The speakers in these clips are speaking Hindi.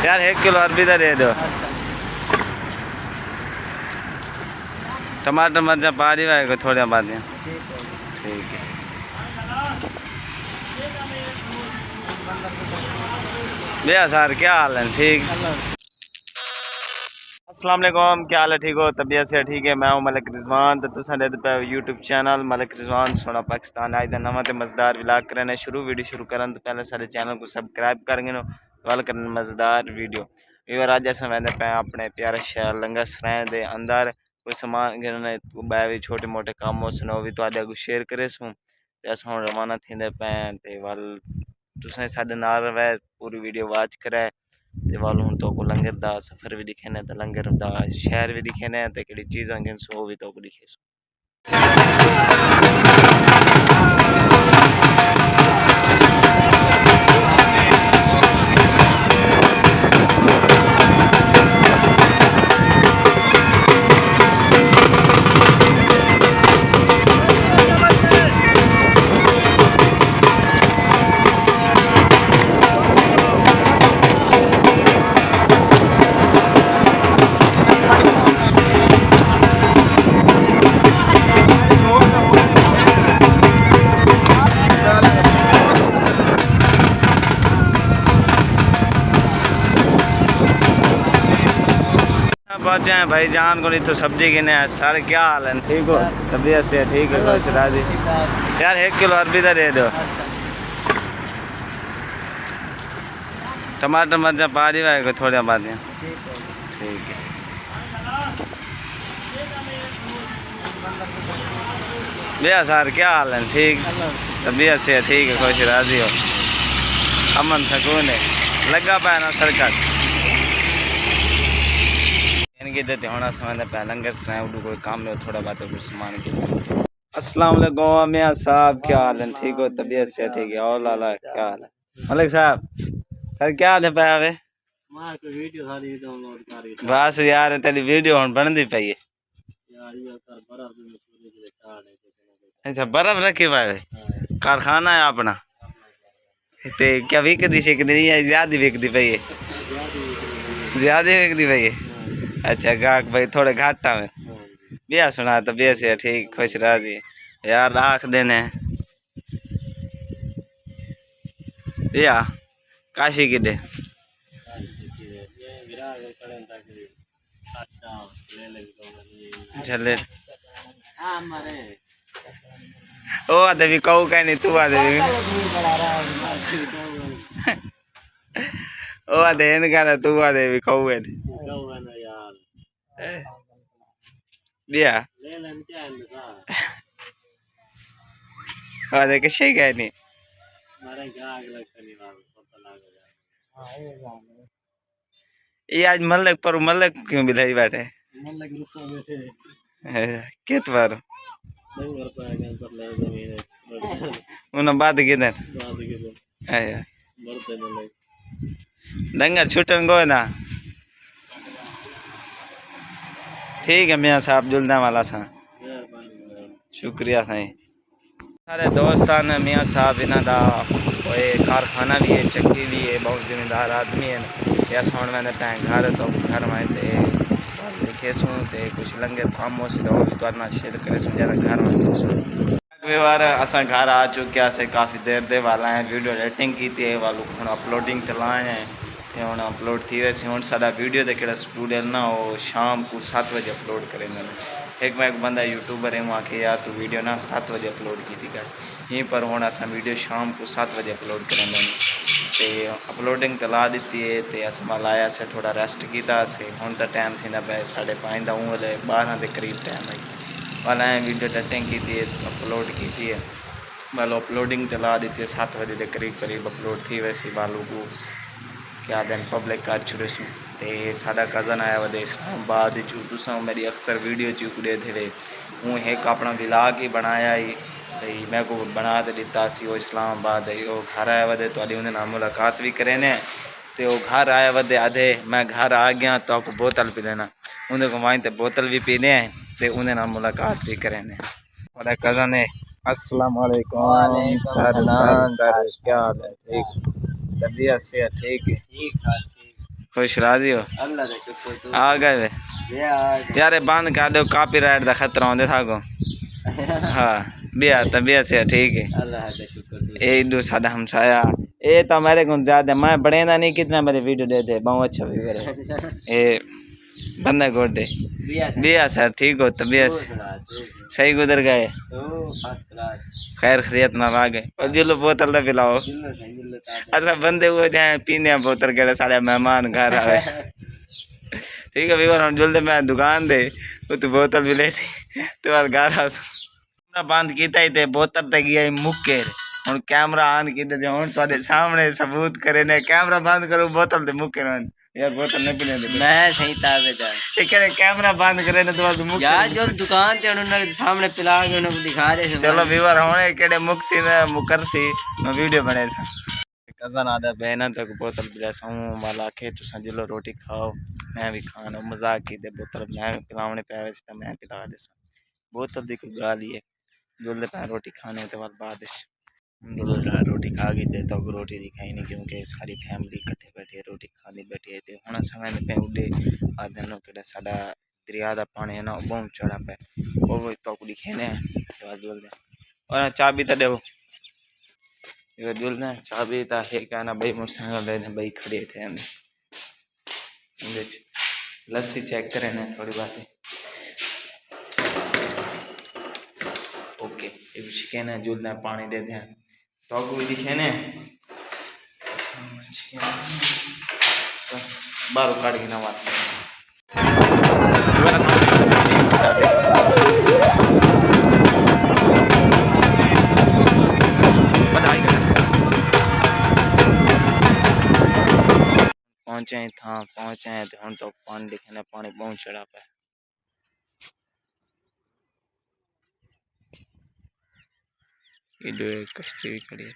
यार 1 किलो अरबी का दे दो। टमाटर मर्चा पा दी भाई को थोड़ा बाद में। ठीक है। भैया सर क्या हाल है? ठीक। अस्सलाम वालेकुम, क्या हाल है? ठीक हो? तबीयत से ठीक है? मैं हूं मलिक रिजवान। तो तुम देखते पे यूट्यूब चैनल मलिक रिजवान सोना पाकिस्तान। आज का नवा तो मज़ेदार व्लॉग करने वीडियो शुरू करन तो पहले सारे चैनल को सबसक्राइब करेंगे नो वाल करन मज़ेदार वीडियो। इवर आज अस वैंदे पे अपने प्यारे शहर लंगर सराय दे अंदर कोई सामान गिरने भी छोटे मोटे काम हो सन भी तो अगू शेयर करे सूँ ते अस हुण रवाना थींदे पे ते वाल तुसें साडे नाल रहे पूरी वीडियो वॉच करे ते वाल हुण तो को लंगर दा सफ़र भी दिखेने ते लंगर दा शहर भी दिखेने ते केड़ी चीज़ां गिन सो भी तो को दिखे सो। पहुँचे हैं भाई जान को नहीं तो सब्जी गिने हैं। सर क्या हाल है? ठीक हो? तबीयत से ठीक है? खुश राजी। यार 1 किलो अरबी का दे दो। टमाटर मर्चा पा दी भाई को थोड़ा बाद में। ठीक है। भैया सर क्या हाल है? ठीक। तबीयत से ठीक है? खुश राजी हो? अमन सुकून है? लगा पाया ना सरकट इनकी देते होना समझ पे लंगर सराय उड़ू कोई काम में थोड़ा बात कुछ सामान की। अस्सलाम वालेकुम मियां साहब क्या हाल है? ठीक हो? तबीयत से ठीक है? और लाला क्या हाल है? मलिक साहब सर क्या हाल है पे आवे? बस यार तेरी वीडियो हुन बनदी पई है। अच्छा बर्फ रखी पाए कारखाना है अपना ते क्या विकदी शिकदी नहीं है? ज्यादा विकदी पई है? ज्यादा विकदी पई है? अच्छा गाहक भाई थोड़े घाटा में बिया सुना तो बिया से ठीक खुश रह दी यार राख देने बिया काशी की दे चले ओ आदे भी कहू कहीं नहीं तू आदे भी ओ आदे इनका तू आदे भी कहू है बिया आदे किसे कहीं नहीं ये आज मलक पर मलक क्यों बिलाई बैठे कित बार उन्हें बात किधर डंगर छुटन गो ना ठीक है मियाँ साहब जुलने वाला सा शुक्रिया साईं सारे दोस्तान मियाँ साहब इन्हों का कारखाना भी है चक्की भी है बहुत जिम्मेदार आदमी है या सोन मैंने पैं घर तो घर में लिखे सूँ तो कुछ लंगे काम हो सी तो भी करना शेयर करे सूँ ज़्यादा घर में बार असा घर आ चुके से काफ़ी देर दे वाला है वीडियो एडिटिंग की थी वालू हम अपलोडिंग चलाए हैं तो हम अपलोड थी वैसे हूँ सारा वीडियो देखे स्टूडियो ना वो शाम को 7 बजे अपलोड करेंगे एक मैं एक बंदा यूट्यूबर है वहाँ के यार तू वीडियो ना 7 बजे अपलोड की थी कर यहीं पर होना असा वीडियो शाम को 7 बजे अपलोड करेंगे तो अपलोडिंग चला दी है तो अस लाया से थोड़ा रेस्ट किया से हूँ तो टाइम थी ना पे 5:30 का हूँ 12 के करीब टाइम आई वाला वीडियो एडिटिंग की थी अपलोड की थी वालो अपलोडिंग चला दी थी 7 बजे के करीब अपलोड थी वैसी वालों को क्या दिन पब्लिक कर छुड़े सूँ तो साडा कज़न आया वे इस्लामाबाद चू तुसा मेरी अक्सर वीडियो चुकड़े थे हूँ एक अपना विलाग ही बनाया ही भाई मैं को बना तो दिता सी वो इस्लामाबाद है वो घर आया वे तो उन्हें मुलाकात भी करे ने तो वो घर आया वे आधे मैं घर आ गया तो आपको बोतल पी लेना उन्हें को वहीं तो बोतल भी पीने हैं तो उन्हें ना मुलाकात भी करे ने मेरा कज़न है। अस्सलाम वालेकुम सर क्या हाल है? ठीक तबीयत से ठीक है? खुश राजी हो अल्लाह दा शुक्र आ गए यार बंद कर दो कॉपीराइट का खतरा होंदे था को हाँ बिया तबियत से ठीक है अल्लाह दा शुक्र ए दो सादा हमसाया ए तो मेरे को ज्यादा मैं बड़े ना नहीं कितना मेरे वीडियो देते बहुत अच्छा भी करे ए बंदा गोडे बिया सर ठीक हो तबियत से सही गुजर गए फर्स्ट क्लास खैर खैरियत ना आ गए और जिलो बोतल दा पिलाओ अच्छा बंदे वो जाए पीने बोतल के सारे मेहमान घर आवे ठीक है वीवर हम जल्दी मैं दुकान दे वो तो बोतल भी ले सी तो घर आ बंद किया ही थे बोतल तक गया मुक्के हूँ कैमरा ऑन किया हूँ थोड़े सामने सबूत करे ने कैमरा बंद करो बोतल दे मुक्के यार बोतल नहीं पीने दे मैं सही ताबेदार ठीक है कैमरा बंद करे ने तो मुक्के यार जो दुकान ते उन्होंने सामने पिला के उन्हें दिखा दे चलो व्यूअर होने केड़े मुक्सी में मुकर सी मैं वीडियो बने सा कजन आदा बहना तक बोतल पिला साऊं वाला के तुसा जिलो रोटी खाओ मैं भी खाना मजाक की दे बोतल मैं पिलावने पे आवे ता मैं पिला दे सा बोतल दी कोई गाल ही है जुल्दे पे रोटी खाने के बाद रोटी खा गई थे तो रोटी दिखाई नहीं क्योंकि सारी फैमिली इकट्ठे बैठे रोटी खाने बैठे थे हूँ समय पे उडे आदनों के साडा दरिया का पानी है ना बहुत चढ़ा पे वो तो दिखेने जुलते और चाबी तो देव जुलना चाबी तो है क्या ना भाई मोटरसाइकिल लेने भाई खड़े थे लस्सी चेक करें ना थोड़ी बातें ओके ये चिकन है जुलना पानी दे दें तो भी दिखे ने बारो काट के ना बात पहुंचे था पहुंचे तो हम तो पानी दिखे पानी बहुत चढ़ा पे ये कश्ती भी खड़ी है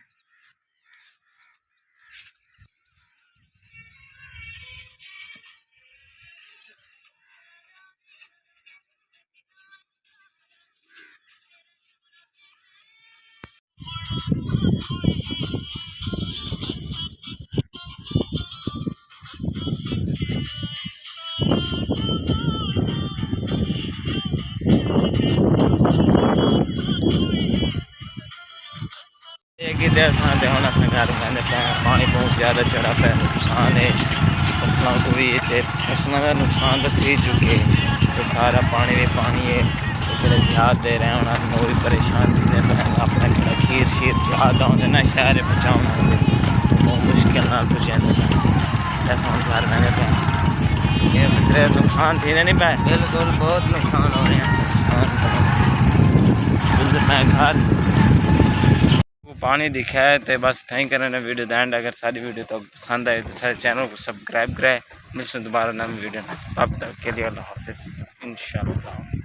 देर से होना घर पानी बहुत ज़्यादा चढ़ा पे नुकसान है फसलों को भी फसलों का नुकसान तो थी चुके तो सारा पानी भी पानी है तो जो याद दे रहे हैं उन्होंने वो भी परेशान थी अपना खीर शीर याद आते ना शहर बचाना बहुत मुश्किल ना कुछ ऐसा हम घर रहने पे ये नुकसान थी नहीं पे बिल्कुल बहुत नुकसान हो रहे हैं घर पानी दिखा है तो बस थैंक करना वीडियो दैंड अगर सारी वीडियो तो पसंद आए तो सारे चैनल को सब्सक्राइब कराए मिलते दोबारा नई वीडियो तब तक के लिए अल्लाह हाफिज़ इंशाअल्लाह।